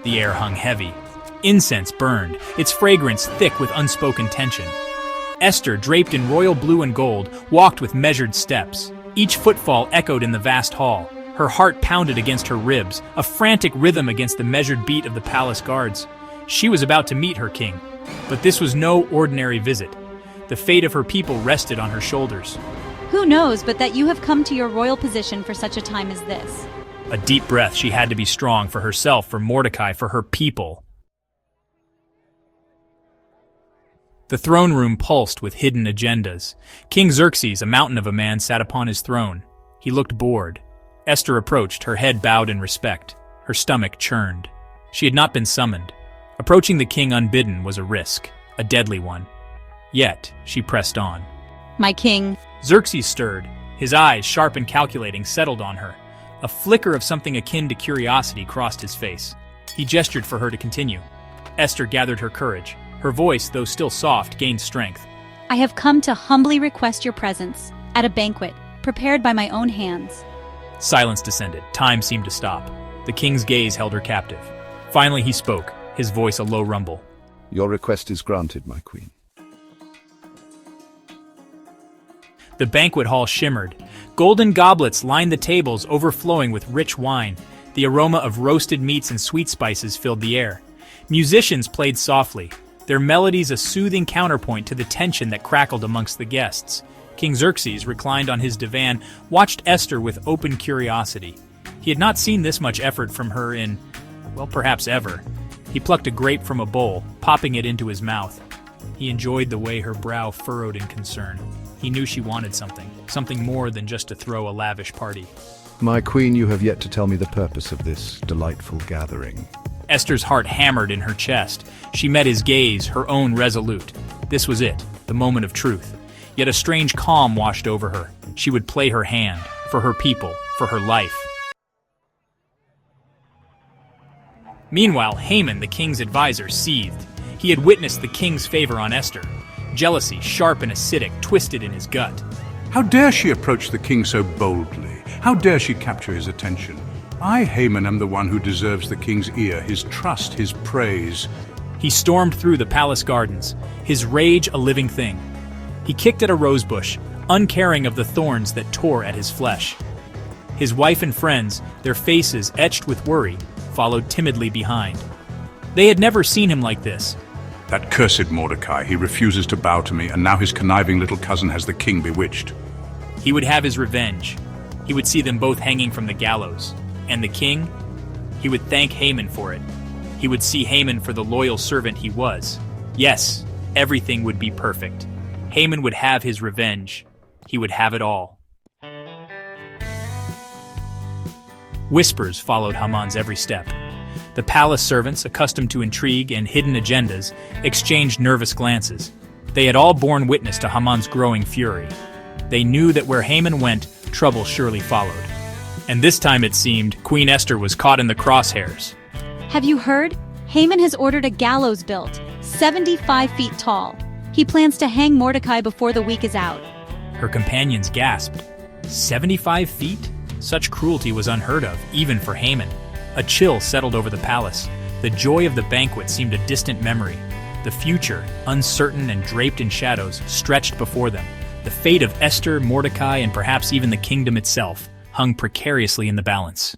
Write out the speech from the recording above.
The air hung heavy. Incense burned, its fragrance thick with unspoken tension. Esther, draped in royal blue and gold, walked with measured steps. Each footfall echoed in the vast hall. Her heart pounded against her ribs, a frantic rhythm against the measured beat of the palace guards. She was about to meet her king. But this was no ordinary visit. The fate of her people rested on her shoulders. Who knows but that you have come to your royal position for such a time as this? A deep breath. She had to be strong for herself, for Mordecai, for her people. The throne room pulsed with hidden agendas. King Xerxes, a mountain of a man, sat upon his throne. He looked bored. Esther approached, her head bowed in respect. Her stomach churned. She had not been summoned. Approaching the king unbidden was a risk, a deadly one. Yet, she pressed on. My king. Xerxes stirred. His eyes, sharp and calculating, settled on her. A flicker of something akin to curiosity crossed his face. He gestured for her to continue. Esther gathered her courage. Her voice, though still soft, gained strength. I have come to humbly request your presence at a banquet prepared by my own hands. Silence descended. Time seemed to stop. The king's gaze held her captive. Finally he spoke, his voice a low rumble. Your request is granted, my queen. The banquet hall shimmered. Golden goblets lined the tables, overflowing with rich wine. The aroma of roasted meats and sweet spices filled the air. Musicians played softly, their melodies a soothing counterpoint to the tension that crackled amongst the guests. King Xerxes, reclined on his divan, watched Esther with open curiosity. He had not seen this much effort from her in, well, perhaps ever. He plucked a grape from a bowl, popping it into his mouth. He enjoyed the way her brow furrowed in concern. He knew she wanted something more than just to throw a lavish party. My queen, you have yet to tell me the purpose of this delightful gathering. Esther's heart hammered in her chest. She met his gaze, her own resolute. This was it, the moment of truth. Yet a strange calm washed over her. She would play her hand, for her people, for her life. Meanwhile, Haman, the king's advisor, seethed. He had witnessed the king's favor on Esther. Jealousy, sharp and acidic, twisted in his gut. How dare she approach the king so boldly? How dare she capture his attention? I, Haman, am the one who deserves the king's ear, his trust, his praise. He stormed through the palace gardens, his rage a living thing. He kicked at a rosebush, uncaring of the thorns that tore at his flesh. His wife and friends, their faces etched with worry, followed timidly behind. They had never seen him like this. That cursed Mordecai, he refuses to bow to me, and now his conniving little cousin has the king bewitched. He would have his revenge. He would see them both hanging from the gallows. And the king? He would thank Haman for it. He would see Haman for the loyal servant he was. Yes, everything would be perfect. Haman would have his revenge. He would have it all. Whispers followed Haman's every step. The palace servants, accustomed to intrigue and hidden agendas, exchanged nervous glances. They had all borne witness to Haman's growing fury. They knew that where Haman went, trouble surely followed. And this time, it seemed, Queen Esther was caught in the crosshairs. Have you heard? Haman has ordered a gallows built, 75 feet tall. He plans to hang Mordecai before the week is out. Her companions gasped. 75 feet? Such cruelty was unheard of, even for Haman. A chill settled over the palace. The joy of the banquet seemed a distant memory. The future, uncertain and draped in shadows, stretched before them. The fate of Esther, Mordecai, and perhaps even the kingdom itself hung precariously in the balance.